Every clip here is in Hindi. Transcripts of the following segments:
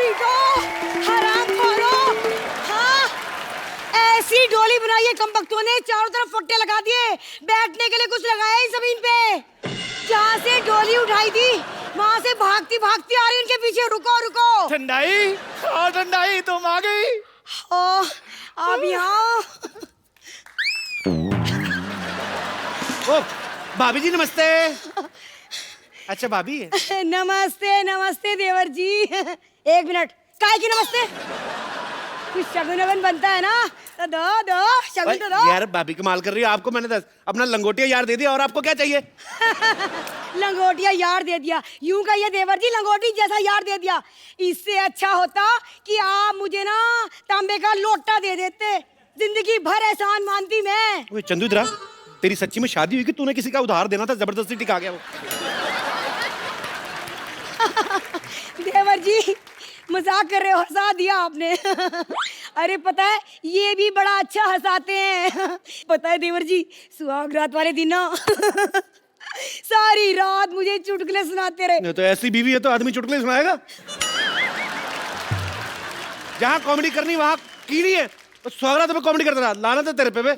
पीटो, हरामखोरो। हाँ, ऐसी डोली बनाई है कमबख्तों ने, चारों तरफ फट्टे लगा दिए, बैठने के लिए कुछ लगाया ही जमीन पे। जहाँ से डोली उठाई थी वहाँ से भागती भागती आ रही उनके पीछे। रुको रुको। ठंडाई, हाँ ठंडाई तुम आ गई। ओ, अब यहाँ। ओ, भाभी जी नमस्ते। अच्छा भाभी है। नमस्ते नमस्ते देवर जी। एक मिनट, काहे की नमस्ते? कुछ शगुन वगन बनता है ना, तो दो शगुन तो दो। यार भाभी कमाल कर रही है, आपको मैंने अपना लंगोटिया यार दे दिया और आपको क्या चाहिए? लंगोटिया यार दे दिया, यूं कहिए देवर जी, लंगोटी जैसा यार दे दिया। इससे अच्छा होता कि आप मुझे ना तांबे का लोटा दे देते, जिंदगी भर एहसान मानती मैं। ओए चंदू इधर आ, तेरी सच्ची में शादी हुई कि तूने किसी का उधार देना था, जबरदस्ती टिका गया वो? देवर जी मजाक कर रहे हो, हंसा दिया आपने। अरे पता है ये भी बड़ा अच्छा हंसाते हैं। पता है देवर जी, सुहाग रात वाले दिन ना सारी रात मुझे चुटकुले सुनाते रहे। तो ऐसी बीवी है तो आदमी चुटकुले सुनाएगा। जहाँ कॉमेडी करनी वहाँ कीड़ी है, तो स्वागत में कॉमेडी करता रहा, लानत है तेरे पे बे।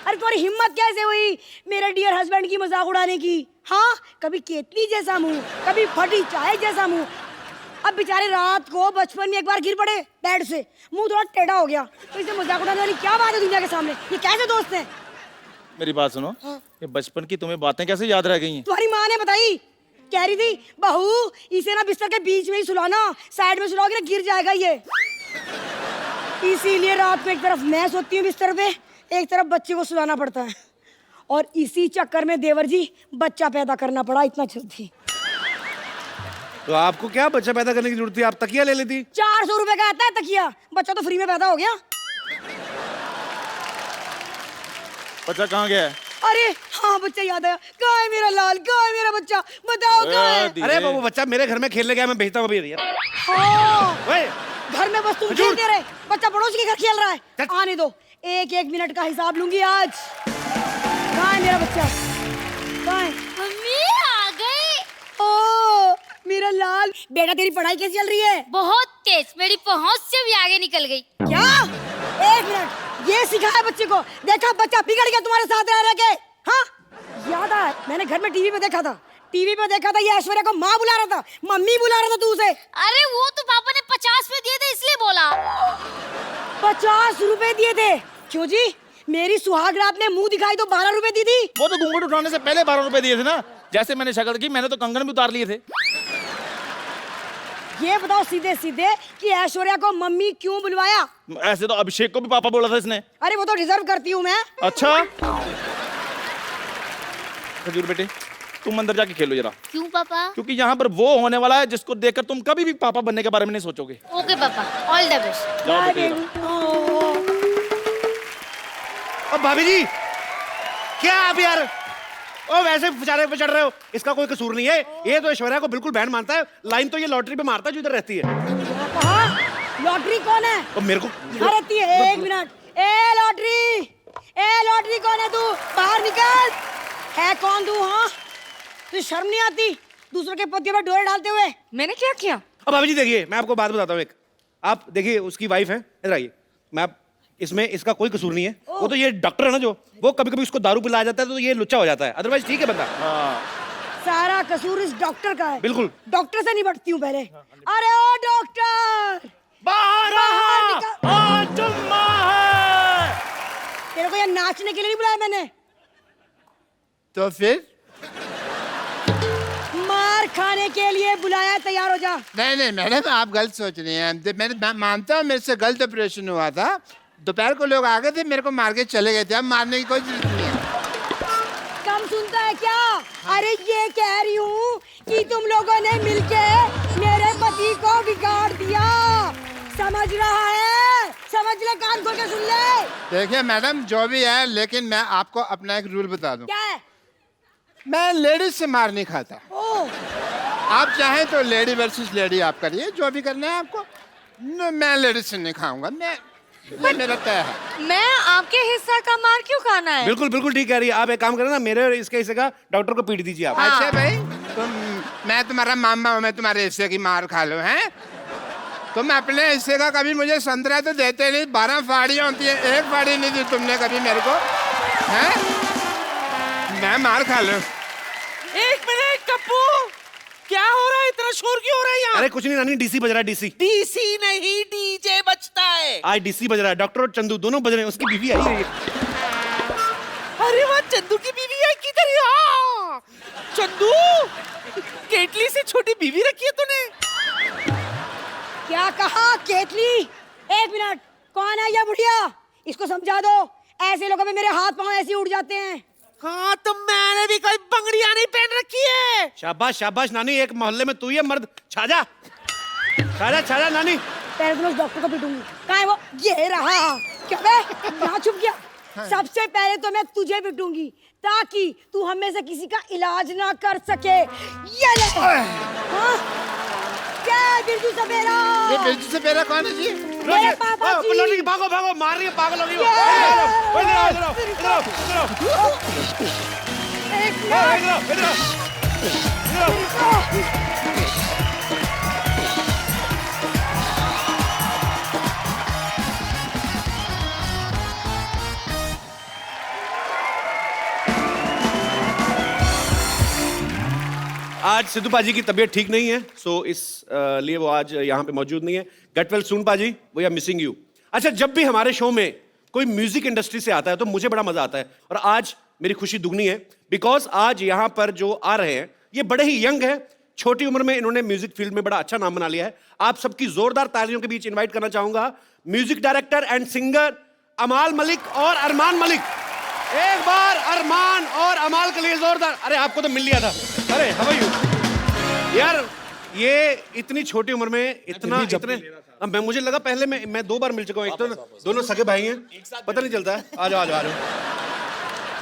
अरे तुम्हारी हिम्मत कैसे हुई मेरे डियर हस्बैंड की मजाक उड़ाने की? हाँ, कभी केतली जैसा मुंह, कभी फटी चाय जैसा मुंह। अब बेचारे रात को बचपन में एक बार गिर पड़े बेड से, मुंह थोड़ा टेढ़ा हो गया, तो इसे मजाक उड़ाने वाली क्या बात है दुनिया के सामने? ये कैसे दोस्त हैं? मेरी बात सुनो। हाँ? ये बचपन की तुम्हें बातें कैसे याद रह गई हैं? तुम्हारी माँ ने बताई, कह रही थी बहू इसे ना बिस्तर के बीच में ही सुलाना, साइड में सुलाओगे ना गिर जाएगा ये। इसीलिए रात में एक तरफ मैं सोती हूँ बिस्तर पे, एक तरफ बच्चे को सुलाना पड़ता है, और इसी चक्कर में देवर जी बच्चा पैदा करना पड़ा इतना जल्दी। तो आपको क्या बच्चा पैदा करने की जरूरत थी, आप तकिया ले लेती। 400 रुपए का आता है तकिया, बच्चा तो फ्री में पैदा हो गया। बच्चा कहाँ गया है? अरे हाँ, बच्चा याद आया, कहाँ है मेरा लाल, कहाँ है मेरा बच्चा, बताओ कहाँ है? अरे वो बच्चा मेरे घर में खेलने गया, मैं भेजता हूँ अभी। हाँ, घर में बस तुम खेलते रहे, बच्चा पड़ोसी के घर खेल रहा है। आने दो, एक एक मिनट का हिसाब लूंगी आज। कहाँ है मेरा बच्चा, कहाँ है? मम्मी आ गई। ओ मेरा लाल बेटा, तेरी पढ़ाई कैसी चल रही है? बहुत तेज, मेरी पहुंच से भी आगे निकल गई। क्या? एक मिनट, ये सिखाया बच्चे को? देखा बच्चा बिगड़ गया तुम्हारे साथ रह के। हाँ याद आया, मैंने घर में टीवी पे देखा था, ये ऐश्वर्या को माँ बुला रहा था, मम्मी बुला रहा था तू उसे। अरे वो तो पापा ने 50 में दिए थे इसलिए बोला। 50 रुपए दिए थे? क्यों जी, मेरी सुहाग रात ने मुंह दिखाई तो 12 रुपए दी थी। वो तो घूंघट उठाने से पहले 12 रुपए दिए थे ना। जैसे मैंने शक्ल की, मैंने तो कंगन भी उतार लिए थे। ये बताओ सीधे सीधे कि ऐश्वर्या को मम्मी क्यों बुलवाया? ऐसे तो अभिषेक को भी पापा बोला था इसने। अरे वो तो डिजर्व करती हूँ मैं। अच्छा खजूर बेटे, तुम अंदर जाके खेलो जरा। क्यों पापा? क्योंकि यहाँ पर वो होने वाला है जिसको देखकर तुम कभी भी पापा बनने के बारे में नहीं सोचोगे। ओके पापा, ऑल द बेस्ट। जाओ बेटे जरा। अब भाभी जी क्या आप यार, ओ वैसे बेचारे पे चढ़ रहे हो, इसका कोई कसूर नहीं है। ये तो ऐश्वर्या को बिल्कुल बैंड मानता है, लाइन तो ये लॉटरी पे मारता है जो इधर रहती है। लॉटरी कौन है? और मेरे को रहती है। एक मिनट, ए लॉटरी कौन है? तू बाहर निकल। है कौन तू? हाँ, तुझे शर्म नहीं आती दूसरों के पतियों पर डोरे डालते हुए? मैंने क्या किया? अब भाभी जी देखिए, मैं आपको बात बताता हूँ एक। आप देखिए उसकी वाइफ है, इधर आइए। मैं इसमें इसका कोई कसूर नहीं है। वो तो ये डॉक्टर है ना, जो वो कभी कभी उसको दारू पिलाया जाता है तो ये लुच्चा हो जाता है, अदरवाइज ठीक है बंदा। सारा कसूर इस डॉक्टर का है। बिल्कुल। डॉक्टर से निपटती हूँ पहले। अरे ओ डॉक्टर, बाहर तेरे को यहाँ नाचने के लिए नहीं बुलाया मैंने, तो फिर मार खाने के लिए बुलाया। तैयार हो जा। नहीं मैडम, आप गलत सोच रही हैं। मैं मानता हूँ मेरे से गलत ऑपरेशन हुआ था। दोपहर को लोग आ गए थे, मेरे को मार के चले गए थे। अब मारने की कोई जरूरत नहीं है। कम सुनता है क्या? अरे ये कह रही हूँ कि तुम लोगों ने मिलके मेरे पति को बिगाड़ दिया। समझ रहा है? समझ ले, कान खोल के सुन ले। देखिए मैडम, जो भी है, लेकिन मैं आपको अपना एक रूल बता दूं। क्या है? मैं लेडीज से मार नहीं खाता। ओ, आप चाहें तो लेडी वर्सेस लेडी आप करिए, जो भी करना है आपको। मैं लेडीज से नहीं खाऊंगा, ये मेरा तय है। मैं आपके हिस्सा का मार क्यों खाना है? बिल्कुल बिल्कुल ठीक कह रही है। आप एक काम करें ना, मेरे और इसके हिस्से का डॉक्टर को पीट दीजिए आप। अच्छा भाई, तुम मैं तुम्हारा मामा हूँ, मैं तुम्हारे हिस्से की मार खा लूँ, हैं? तुम अपने हिस्से का कभी मुझे संतरा तो देते नहीं, 12 फाड़ियाँ होती हैं, एक फाड़ी नहीं दी तुमने कभी मेरे को, हैं? मैं मार खा लूँ। एक मिनट कप्पू, क्या हो रहा है? इतना शोर क्यों हो रहा है यहाँ? अरे कुछ नहीं नानी, डीसी बज रहा है, डीसी। डीसी नहीं, डीजे बजता है। आज डीसी बज रहा है, डॉक्टर और चंदू दोनों बज रहे हैं, उसकी बीवी आई है ये। अरे वाह, चंदू की बीवी है किधर? यहाँ चंदू, केटली से छोटी बीवी रखी है तूने? क्या कहा केतली? एक मिनट, कौन है ये बुढ़िया? इसको समझा दो, ऐसे लोगों में मेरे हाथ पांव ऐसे ही उड़ जाते हैं। हाँ, तो मैंने भी कोई बंगड़ियां नहीं पहन रखी है। शाबाश शाबाश नानी, एक मोहल्ले में तू ही है मर्द। छाजा छाजा छाजा नानी। पहले तो मैं उस डॉक्टर को पीटूंगी। कहाँ है वो? ये रहा। क्या बे? यहाँ छुप गया। सबसे पहले तो मैं तुझे पीटूंगी ताकि तू हमें से किसी का इलाज ना कर सके। ये ले। हाँ? क्या बिरजू सपेरा? ये बिरजू सपेरा कौन है जी? मेरे पापा जी। पलौटी, भागो भागो, मार रही है, पागल हो गई हो। ये। इधर आओ, इधर आओ, इधर आओ, इधर आओ, इधर आओ, एक इधर आओ, इधर आओ, इधर आओ, इधर आओ। मिनट। आज सिद्धू पाजी की तबीयत ठीक नहीं है, सो इस लिए वो आज यहाँ पे मौजूद नहीं है। गेट वेल सून पाजी, वी आर मिसिंग यू। अच्छा, जब भी हमारे शो में कोई म्यूजिक इंडस्ट्री से आता है तो मुझे बड़ा मजा आता है, और आज मेरी खुशी दुगनी है बिकॉज आज यहाँ पर जो आ रहे हैं ये बड़े ही यंग है। छोटी उम्र में इन्होंने म्यूजिक फील्ड में बड़ा अच्छा नाम बना लिया है। आप सबकी जोरदार तालियों के बीच इन्वाइट करना चाहूंगा म्यूजिक डायरेक्टर एंड सिंगर अमाल मलिक और अरमान मलिक। एक बार अरमान और अमाल के लिए जोरदार। अरे आपको तो मिल लिया था। अरे हाउ आर यू यार, ये इतनी छोटी उम्र में इतना इतने अब मैं मुझे लगा पहले मैं 2 बार मिल चुका हूँ। एक तो दोनों सगे भाई हैं, पता नहीं चलता है। आ जाओ आ जाओ आ जाओ।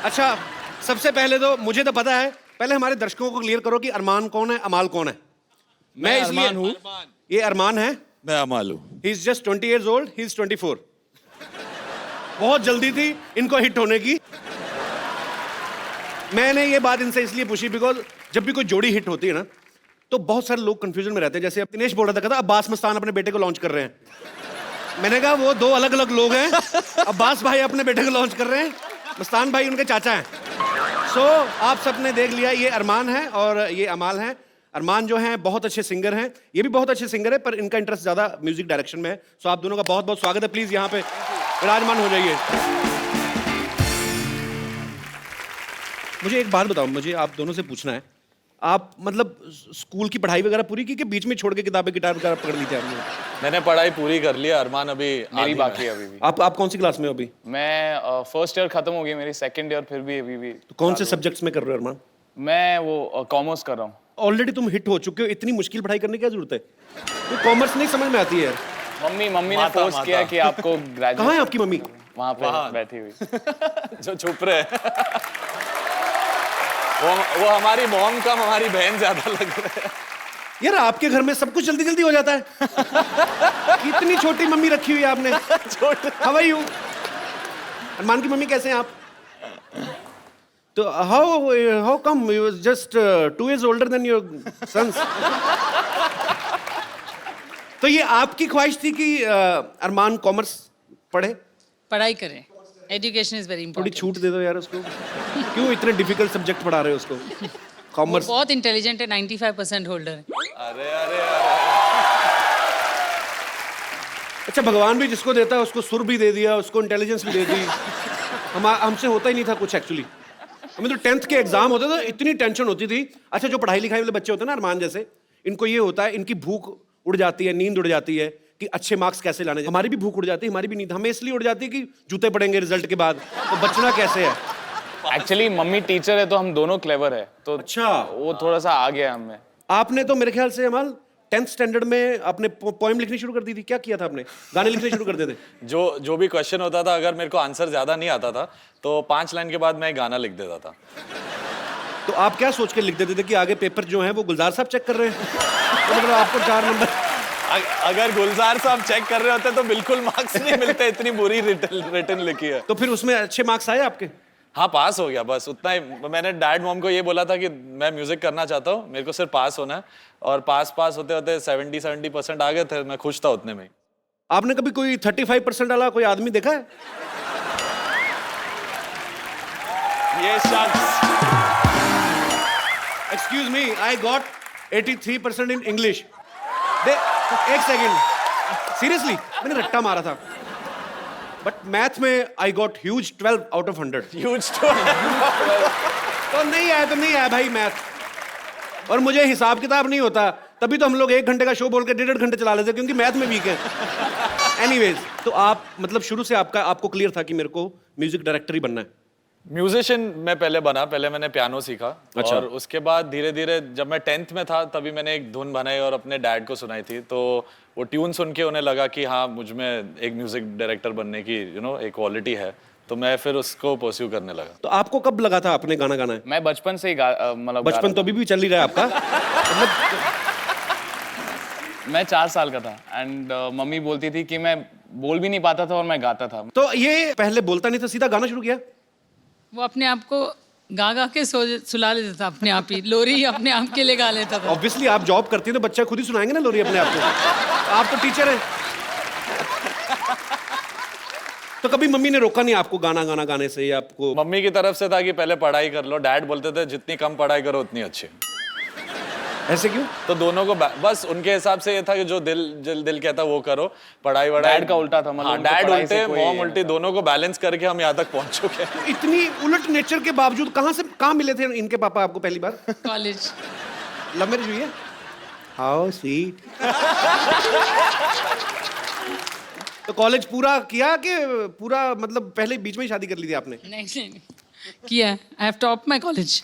अच्छा, सबसे पहले तो मुझे तो पता है, पहले हमारे दर्शकों को क्लियर करो कि अरमान कौन है, अमाल कौन है। मैं इसलिए अरमान हूँ। ये अरमान है, मैं अमाल हूँ। He is just 20 years old, he is 24। बहुत जल्दी थी इनको हिट होने की। मैंने ये बात इनसे इसलिए पूछी बिकॉज जब भी कोई जोड़ी हिट होती है ना तो बहुत सारे लोग कंफ्यूजन में रहते हैं। जैसे अब दिनेश बोल रहा था, कहता अब्बास मस्तान अपने बेटे को लॉन्च कर रहे हैं। मैंने कहा वो 2 अलग अलग लोग हैं। अब्बास भाई अपने बेटे को लॉन्च कर रहे हैं, मस्तान भाई उनके चाचा हैं। सो आप सबने देख लिया, ये अरमान है और ये अमाल है। अरमान जो हैं बहुत अच्छे सिंगर हैं, ये भी बहुत अच्छे सिंगर है, पर इनका इंटरेस्ट ज्यादा म्यूजिक डायरेक्शन में है। सो आप दोनों का बहुत बहुत स्वागत है। प्लीज यहाँ पे विराजमान हो जाइए। मुझे एक बात बताओ, मुझे आप दोनों से पूछना है, आप मतलब स्कूल की पढ़ाई वगैरह पूरी की कि बीच में छोड़ के किताबें गिटार वगैरह पकड़ ली थी आपने? मैंने पढ़ाई पूरी कर लिया, अरमान अभी मेरी बाकी है अभी भी। आप कौन सी क्लास में हो अभी? मैं फर्स्ट ईयर खत्म हो गई मेरी, सेकंड ईयर फिर भी अभी भी। तो कौन से सब्जेक्ट्स में कर रहे हो अरमान? मैं वो कॉमर्स कर रहा हूँ। ऑलरेडी तुम हिट हो चुके हो, इतनी मुश्किल पढ़ाई करने की क्या जरूरत है? तो कॉमर्स नहीं समझ में आती है। मम्मी ने फोर्स किया कि आपको ग्रेजुएट। कहाँ है आपकी मम्मी? वहाँ पे बैठी हुई। जो छुप रहे हैं। वो हमारी मॉम कम हमारी बहन ज्यादा लग रहे हैं। यार आपके घर में सब कुछ जल्दी जल्दी हो जाता है। कितनी छोटी मम्मी रखी हुई है आपने। How are you? अरमान की मम्मी कैसे हैं आप? तो how come you just 2 years older than your sons? तो ये आपकी ख्वाहिश थी कि अरमान कॉमर्स पढ़े? पढ़ाई करें, एजुकेशन इज वेरी थोड़ी इंपॉर्टेंट। छूट दे दो यार उसको। क्यों इतने डिफिकल्ट सब्जेक्ट पढ़ा रहे हो उसको? कॉमर्स बहुत इंटेलिजेंट है, 95% होल्डर है। अरे अरे अच्छा, भगवान भी जिसको देता है उसको सुर भी दे दिया, उसको इंटेलिजेंस भी दे दी। हमसे होता ही नहीं था कुछ एक्चुअली। हमें तो 10th के एग्जाम होते थे, इतनी टेंशन होती थी। अच्छा, जो पढ़ाई लिखाई वाले बच्चे होते हैं ना अरमान जैसे, इनको ये होता है, इनकी भूख उड़ जाती है, नींद उड़ जाती है कि अच्छे मार्क्स कैसे लाने। हमारी भी भूख उड़ जाती है, हमारी भी नींद हमें इसलिए उड़ जाती है कि जूते पड़ेंगे रिजल्ट के बाद, तो बचना कैसे है। एक्चुअली मम्मी टीचर है तो हम दोनों क्लेवर है, तो अच्छा, वो थोड़ा सा आ गया हमें। आपने तो मेरे ख्याल से अमल 10th स्टैंडर्ड में आपने पोएम लिखनी शुरू कर दी थी। क्या किया था आपने? गाने लिखने शुरू कर देते? जो भी क्वेश्चन होता था, अगर मेरे को आंसर ज्यादा नहीं आता था तो 5 लाइन के बाद मैं एक गाना लिख देता था। तो आप क्या सोच के लिख देते थे कि आगे पेपर जो है वो गुलजार साहब चेक कर रहे हैं? तो मतलब आपको 4 नंबर। अगर गुलजार साहब चेक कर रहे होते तो बिल्कुल मार्क्स नहीं मिलते, इतनी बुरी रिटर्न लिखी है। तो फिर उसमें अच्छे मार्क्स आए आपके? हाँ पास हो गया बस उतना ही। मैंने डैड मॉम को ये बोला था कि मैं म्यूजिक करना चाहता हूँ, मेरे को सिर्फ पास होना है, और पास होते होते 70% आ गए थे। मैं खुश था उतने में। आपने कभी कोई 35% वाला कोई आदमी देखा है? ये शख्स excuse me, I got 83% in English. एक सेकेंड, सीरियसली मैंने रट्टा मारा था, बट मैथ में I got huge 12 out of 100। Huge तो नहीं आया भाई मैथ, और मुझे हिसाब किताब नहीं होता, तभी तो हम लोग 1 घंटे का शो बोल के 1.5 घंटे चला लेते क्योंकि मैथ में वीक है। एनीवेज, तो आप मतलब शुरू से आपको क्लियर था कि मेरे को म्यूजिक डायरेक्टर ही बनना है? म्यूजिशियन मैं पहले बना, पहले मैंने पियानो सीखा। अच्छा। और उसके बाद धीरे धीरे जब मैं 10th में था तभी मैंने एक धुन बनाई और अपने डैड को सुनाई थी, तो वो ट्यून सुन के उन्हें लगा कि हाँ मुझ में एक म्यूजिक डायरेक्टर बनने की एक क्वालिटी है, तो मैं फिर उसको परस्यू करने लगा। तो आपको कब लगा था आपने गाना गाना है? मैं बचपन से ही मतलब बचपन तो अभी भी चल ही रहा है आपका। मतलब मैं 4 साल का था एंड मम्मी बोलती थी कि मैं बोल भी नहीं पाता था और मैं गाता था। तो ये पहले बोलता नहीं था, सीधा गाना शुरू किया? वो अपने आप को गा के सुला लेता था, अपने आप ही लोरी अपने आप के लिए गा लेता था। ऑब्वियसली आप जॉब करती हैं तो बच्चा खुद ही सुनाएंगे ना लोरी अपने आप को। आप तो टीचर हैं। तो कभी मम्मी ने रोका नहीं आपको गाना गाने से? या आपको मम्मी की तरफ से था कि पहले पढ़ाई कर लो, डैड बोलते थे जितनी कम पढ़ाई करो उतनी अच्छी। ऐसे क्यों? तो दोनों को बस उनके हिसाब से ये था कि जो दिल कहता वो करो, पढ़ाई वढ़ाई। डैड का उल्टा था, मतलब हाँ, उनको डैड पढ़ाई उल्टे से कोई- मॉम उल्टी, दोनों को बैलेंस करके हम यहाँ तक पहुंच चुके हैं। तो इतनी उलट नेचर के बावजूद कहाँ मिले थे इनके पापा आपको पहली बार? कॉलेज। लव मैरिज हुई है? How sweet. तो कॉलेज पूरा किया कि पूरा मतलब पहले बीच में ही शादी कर ली थी आपने? नहीं किया। I have top my college.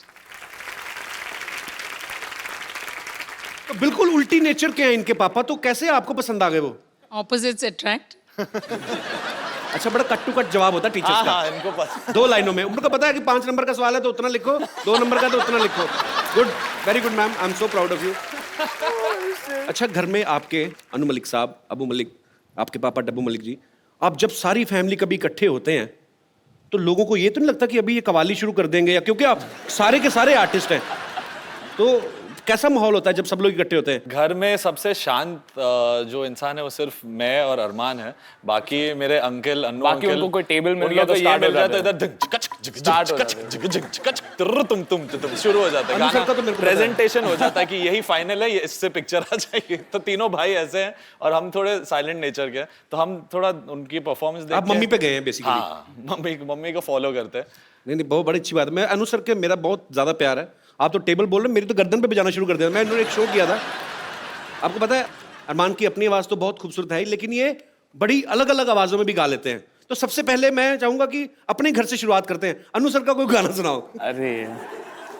तो बिल्कुल उल्टी नेचर के हैं इनके पापा, तो कैसे आपको पसंद आ गए वो? Opposites attract. अच्छा, बड़ा कट टू कट जवाब होता है टीचर्स का। हाँ, इनको पता। 2 लाइनों में उनको पता है कि 5 नंबर का सवाल है तो उतना लिखो, 2 नंबर का तो उतना लिखो। Good, very good ma'am, I am so proud of you. अच्छा, घर में आपके अनु मलिक साहब, अबू मलिक, आपके पापा डब्बू मलिक जी, आप जब सारी फैमिली कभी इकट्ठे होते हैं तो लोगों को ये तो नहीं लगता कि अभी ये कवाली शुरू कर देंगे? या क्योंकि आप सारे के सारे आर्टिस्ट हैं, तो कैसा माहौल होता है जब सब लोग इकट्ठे होते हैं? घर में सबसे शांत जो इंसान है वो सिर्फ मैं और अरमान है। बाकी मेरे अंकल, अन्नू बाकी अंकल, उनको कोई टेबल मिल उन गया लोग तो को ये start हो मिल जाता जाते है, हैं। इधर Start हो जाते तुम शुरू हो जाता है अन्नू सर गाना। का तो मेरे को पता है। प्रेजेंटेशन हो जाता है कि यही फाइनल है, इससे पिक्चर आ जाएगी। तो तीनों भाई ऐसे हैं और हम थोड़े साइलेंट नेचर के, तो हम थोड़ा उनकी परफॉर्मेंस देख आप के- मम्मी पे गए हैं बेसिकली? हाँ, मम्मी को फॉलो करते हैं। नहीं, बहुत बड़ी अच्छी बात है। मैं अनु सर के मेरा बहुत ज्यादा प्यार है। आप तो टेबल बोल रहे हैं, मेरी तो गर्दन पे बजाना शुरू कर दिया। मैं इन्होंने एक शो किया था, आपको पता है, अरमान की अपनी आवाज तो बहुत खूबसूरत है, लेकिन ये बड़ी अलग अलग आवाजों में भी गा लेते हैं। तो सबसे पहले मैं चाहूंगा कि अपने घर से शुरुआत करते हैं। अनु सर का कोई गाना सुनाओ। अरे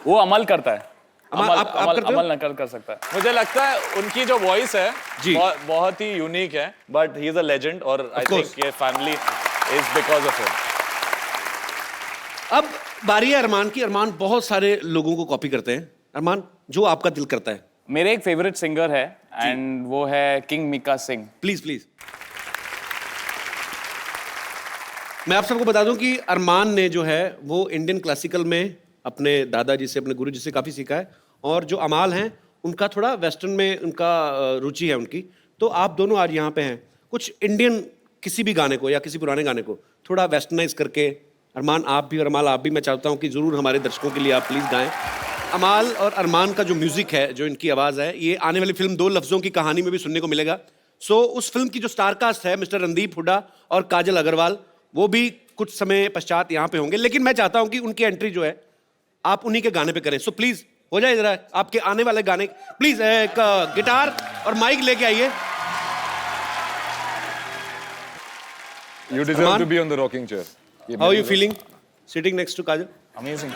वो अमल करता है। अमल, आप करते हो? अमल नकल कर सकता है। मुझे लगता है उनकी जो वॉइस है जी। बहुत ही यूनिक है, but he is a legend और आई course. थिंक ये family is because of him. अब बारी है अरमान की। अरमान बहुत सारे लोगों को कॉपी करते हैं। अरमान, जो आपका दिल करता है। मेरे एक फेवरेट सिंगर है एंड वो है king Mika Singh. Please please. मैं आप सबको बता दूं कि अरमान ने जो है वो इंडियन क्लासिकल में अपने दादाजी से, अपने गुरुजी से काफ़ी सीखा है, और जो अमाल हैं उनका थोड़ा वेस्टर्न में उनका रुचि है उनकी। तो आप दोनों आज यहाँ पे हैं, कुछ इंडियन किसी भी गाने को या किसी पुराने गाने को थोड़ा वेस्टर्नाइज करके, अरमान आप भी और अमाल आप भी, मैं चाहता हूँ कि ज़रूर हमारे दर्शकों के लिए आप प्लीज़ गाएं। अमाल और अरमान का जो म्यूज़िक है, जो इनकी आवाज़ है, ये आने वाली फिल्म 2 लफ्ज़ों की कहानी में भी सुनने को मिलेगा। सो उस फिल्म की जो स्टारकास्ट है, मिस्टर रणदीप हुड्डा और काजल अग्रवाल, वो भी कुछ समय पश्चात यहाँ पे होंगे। लेकिन मैं चाहता हूँ कि उनकी एंट्री जो है आप उन्हीं के गाने पे करें। सो प्लीज़ हो जाए जरा आपके आने वाले गाने। प्लीज़ एक गिटार और माइक लेके आइए। You deserve to be on the rocking chair. How are you feeling sitting next to Kajal? Amazing.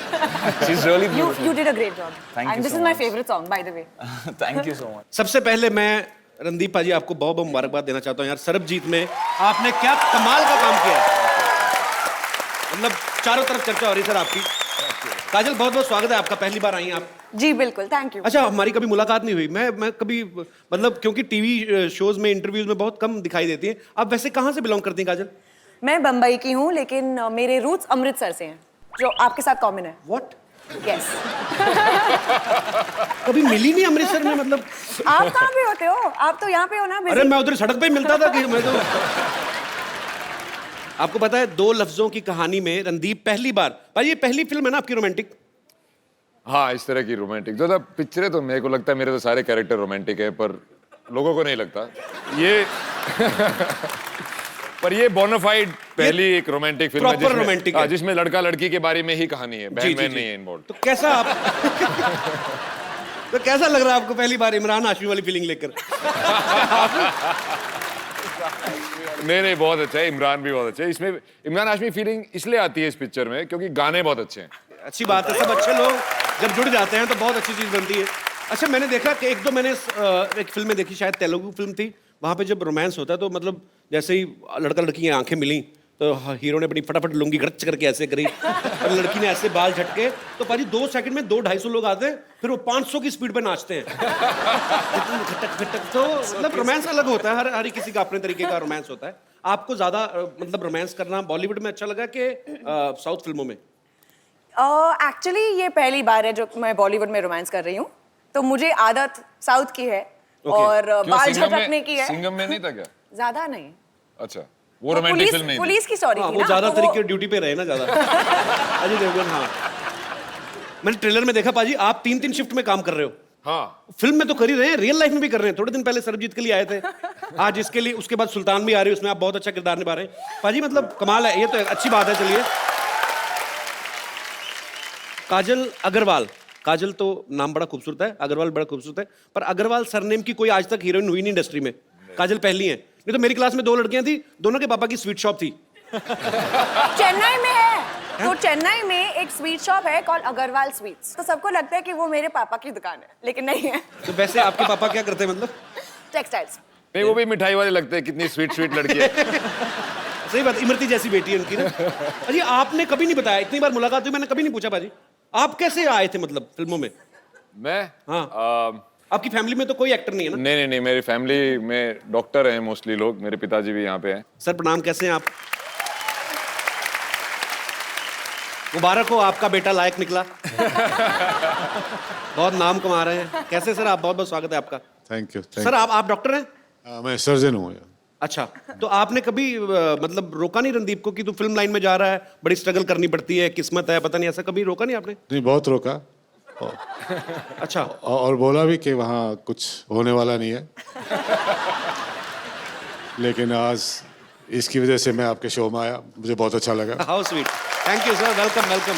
She's really You beautiful. did a great job. Thank you And this so is my much. favorite song, by the way. Thank you so much. सबसे पहले मैं रणदीप पाजी आपको बहुत बहुत मुबारकबाद देना चाहता हूँ यार। सरबजीत में आपने क्या कमाल का काम किया है, मतलब चारों तरफ चर्चा हो रही है सर आपकी। काजल, बहुत बहुत स्वागत है आपका, पहली बार आई हैं आप। जी बिल्कुल, थैंक यू। अच्छा, हमारी कभी मुलाकात नहीं हुई। मैं कभी मतलब क्योंकि टीवी शोज में, इंटरव्यूज में बहुत कम दिखाई देती हैं। आप वैसे कहाँ से बिलोंग करती हैं काजल? मैं बम्बई की हूँ, लेकिन मेरे रूट्स अमृतसर से हैं। जो आपके साथ कॉमन है। व्हाट? यस। कभी मिली नहीं अमृतसर में, मतलब आप कहाँ पे होते हो? आप तो यहाँ पे हो ना। अरे मैं उधर सड़क पे ही मिलता था कि मैं तो आपको पता है, 2 लफ्जों की कहानी में रणदीप पहली बार, भाई ये पहली फिल्म है ना आपकी रोमांटिक? हाँ, इस तरह की रोमांटिक जो पिक्चरें, तो मेरे को लगता है मेरे तो सारे कैरेक्टर रोमांटिक है, पर लोगों को नहीं लगता ये पर ये बोनाफाइड पहली एक रोमांटिक फिल्म है प्रॉपर रोमांटिक है, जिसमें लड़का लड़की के बारे में ही कहानी है, बहन बहन नहीं है इन्वॉल्व। तो कैसा आप तो कैसा लग रहा है आपको पहली बार इमरान हाशमी वाली फीलिंग लेकर? नहीं, बहुत अच्छा है, इमरान भी बहुत अच्छा है। इसमें इमरान हाशमी फीलिंग इसलिए आती है इस पिक्चर में क्योंकि गाने बहुत अच्छे हैं। अच्छी बात है, सब अच्छे लोग जब जुड़ जाते हैं तो बहुत अच्छी चीज बनती है। अच्छा, मैंने देखा कि एक दो मैंने एक फिल्म में देखी, शायद तेलुगु फिल्म थी, वहां पे जब रोमांस होता है तो मतलब जैसे ही लड़का लड़की की आंखें मिली तो हीरो ने अपनी फटाफट लुंगी गड़च करके ऐसे करी और लड़की ने ऐसे बाल झटके, तो पाजी 2 सेकंड में 200-250 लोग आते हैं, फिर वो 500 की स्पीड पे नाचते हैं। खटक खटक। तो मतलब रोमांस अलग होता है, हर किसी का अपने तरीके का रोमांस होता है। आपको ज्यादा मतलब रोमांस करना बॉलीवुड में अच्छा लगा कि साउथ फिल्मों में? एक्चुअली ये पहली बार है जो मैं बॉलीवुड में रोमांस कर रही हूँ, तो मुझे आदत साउथ की है और बाल झटकने की है। सिंघम में नहीं था क्या? ज्यादा नहीं। अच्छा, वो रोमांटिक फिल्म नहीं थी। पुलिस की स्टोरी थी ना। वो ज्यादा तरीके ड्यूटी पे रहे ना ज्यादा। अजय देवगन, हाँ मैंने ट्रेलर में देखा पाजी, आप 3-3 शिफ्ट में काम कर रहे हो। हाँ, फिल्म में तो कर ही रहे हैं, रियल लाइफ में भी कर रहे हैं। थोड़े दिन पहले सरबजीत के लिए आए थे, आज इसके लिए, उसके बाद सुल्तान भी आ रही है, उसमें आप बहुत अच्छा किरदार निभा रहे हैं पाजी, मतलब कमाल है, ये तो अच्छी बात है। चलिए, काजल अग्रवाल, काजल तो नाम बड़ा खूबसूरत है, अग्रवाल बड़ा खूबसूरत है, पर अग्रवाल सरनेम की कोई आज तक हीरोइन हुई नहीं इंडस्ट्री में। काजल पहली है। नहीं तो मेरी क्लास में 2 लड़कियां थी, दोनों के पापा की स्वीट शॉप थी। चेन्नई में है, तो चेन्नई में एक स्वीट शॉप है कॉल्ड अग्रवाल स्वीट्स, तो सबको लगता है कि वो मेरे पापा की दुकान है, लेकिन नहीं है। तो वैसे आपके पापा क्या करते हैं मतलब? टेक्सटाइल्स। नहीं, वो भी मिठाई वाले लगते हैं, कितनी स्वीट लड़की है। सही बात, इमरती जैसी बेटी है उनकी ना। अजी आपने कभी नहीं बताया, इतनी बार मुलाकात हुई मैंने कभी नहीं पूछा पाजी, आप कैसे आए थे मतलब फिल्मों में? मैं आपकी फैमिली में तो कोई एक्टर नहीं है ना? नहीं, मेरी फैमिली में डॉक्टर हैं मोस्टली लोग, मेरे पिताजी भी यहाँ पे हैं। सर प्रणाम, कैसे हैं आप? मुबारक हो, आपका बेटा लायक निकला। बहुत नाम कमा रहे हैं। कैसे सर आप? बहुत बहुत स्वागत है आपका। Thank you. सर आप डॉक्टर हैं? मैं सर्जन हूँ। अच्छा, तो आपने कभी मतलब रोका नहीं रणदीप को कि तू फिल्म लाइन में जा रहा है, बड़ी स्ट्रगल करनी पड़ती है, किस्मत है, पता नहीं, ऐसा कभी रोका नहीं आपने? नहीं, बहुत रोका। अच्छा, और बोला भी कि वहाँ कुछ होने वाला नहीं है। लेकिन आज इसकी वजह से मैं आपके शो में आया, मुझे बहुत अच्छा लगा। How sweet, thank you sir, welcome welcome.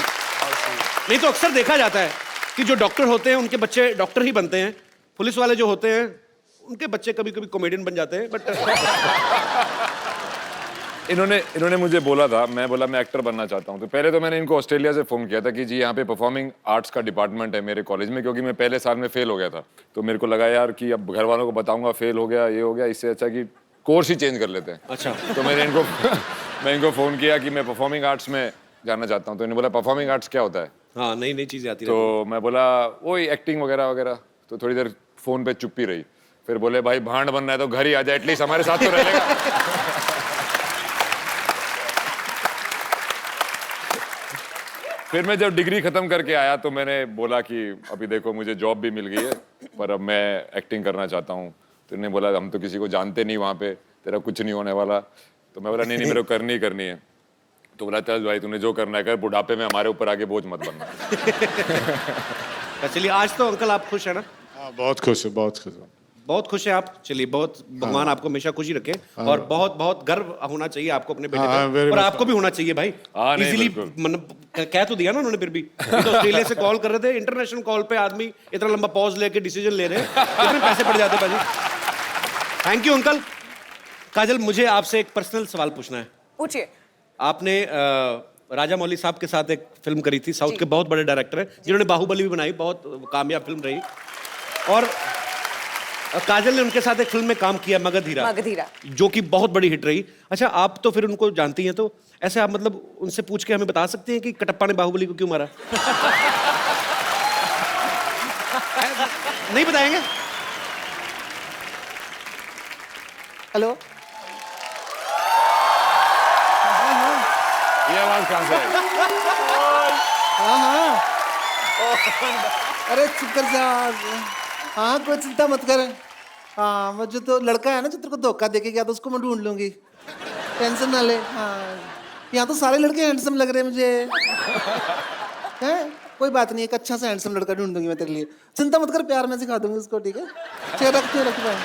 नहीं तो अक्सर देखा जाता है कि जो डॉक्टर होते हैं उनके बच्चे डॉक्टर ही बनते हैं, पुलिस वाले जो होते हैं उनके बच्चे कभी कभी कॉमेडियन बन जाते हैं, बट इन्होंने मुझे बोला था, मैं बोला मैं एक्टर बनना चाहता हूँ, तो पहले तो मैंने इनको ऑस्ट्रेलिया से फोन किया था कि जी यहाँ पे परफॉर्मिंग आर्ट्स का डिपार्टमेंट है मेरे कॉलेज में, क्योंकि मैं पहले साल में फेल हो गया था, तो मेरे को लगा यार कि अब घर वालों को बताऊंगा फेल हो गया, ये हो गया, इससे अच्छा कि कोर्स ही चेंज कर लेते हैं। अच्छा, तो मैंने इनको फोन किया कि मैं परफॉर्मिंग आर्ट्स में जाना चाहता हूँ, तो इन्होंने बोला परफॉर्मिंग आर्ट्स क्या होता है? हाँ, नई नई चीजें आती हैं। तो मैं बोला वही एक्टिंग वगैरह वगैरह, तो थोड़ी देर फोन पे चुप्पी रही, फिर बोले भाई भांड बनना है तो घर ही आ जाए, एटलीस्ट हमारे साथ तो रहेगा। फिर मैं जब डिग्री खत्म करके आया तो मैंने बोला कि अभी देखो मुझे जॉब भी मिल गई है, पर अब मैं एक्टिंग करना चाहता हूँ। तो उन्होंने बोला हम तो किसी को जानते नहीं वहाँ पे, तेरा कुछ नहीं होने वाला। तो मैं बोला नहीं मेरे को करनी है। तो बोला चल भाई तूने जो करना है कर, बुढ़ापे में हमारे ऊपर आगे बोझ मत बनना। चलिए, आज तो अंकल आप खुश है ना? हाँ, बहुत खुश हूँ, बहुत खुश हूँ। बहुत खुश है आप? चलिए, बहुत भगवान आपको हमेशा खुशी रखे, और बहुत बहुत गर्व होना चाहिए आपको अपने बेटे पर, और आपको भी होना चाहिए भाई। इजीली कह तो दिया ना उन्होंने, फिर भी तो ऑस्ट्रेलिया से कॉल कर रहे थे, इंटरनेशनल कॉल पे आदमी इतना लंबा पॉज लेके डिसीजन ले रहे हैं, कितने पैसे पड़ जाते भाजी। Thank you uncle. काजल, मुझे आपसे एक पर्सनल सवाल पूछना है। पूछिए। आपने राजा मौली साहब के साथ एक फिल्म करी थी, साउथ के बहुत बड़े डायरेक्टर हैं जिन्होंने बाहुबली भी बनाई, बहुत कामयाब फिल्म रही, और काजल ने उनके साथ एक फिल्म में काम किया, मगधीरा, जो कि बहुत बड़ी हिट रही। अच्छा, आप तो फिर उनको जानती हैं, तो ऐसे आप मतलब उनसे पूछ के हमें बता सकते हैं कि कटप्पा ने बाहुबली को क्यों मारा? नहीं बताएंगे? हेलो, ये आवाज कहाँ से आई? हाँ हाँ अरे चुप कर जा। हाँ कोई चिंता मत कर। हाँ वो जो तो लड़का है ना जो तेरे को धोखा देके गया था उसको मैं ढूंढ लूंगी, टेंशन ना ले। हाँ यहाँ तो सारे लड़के हैंडसम लग रहे हैं मुझे। हैं कोई बात नहीं, एक अच्छा सा हैंडसम लड़का ढूंढ दूंगी मैं तेरे लिए, चिंता मत कर, प्यार में सिखा दूंगी उसको, ठीक है? चल रख पाए।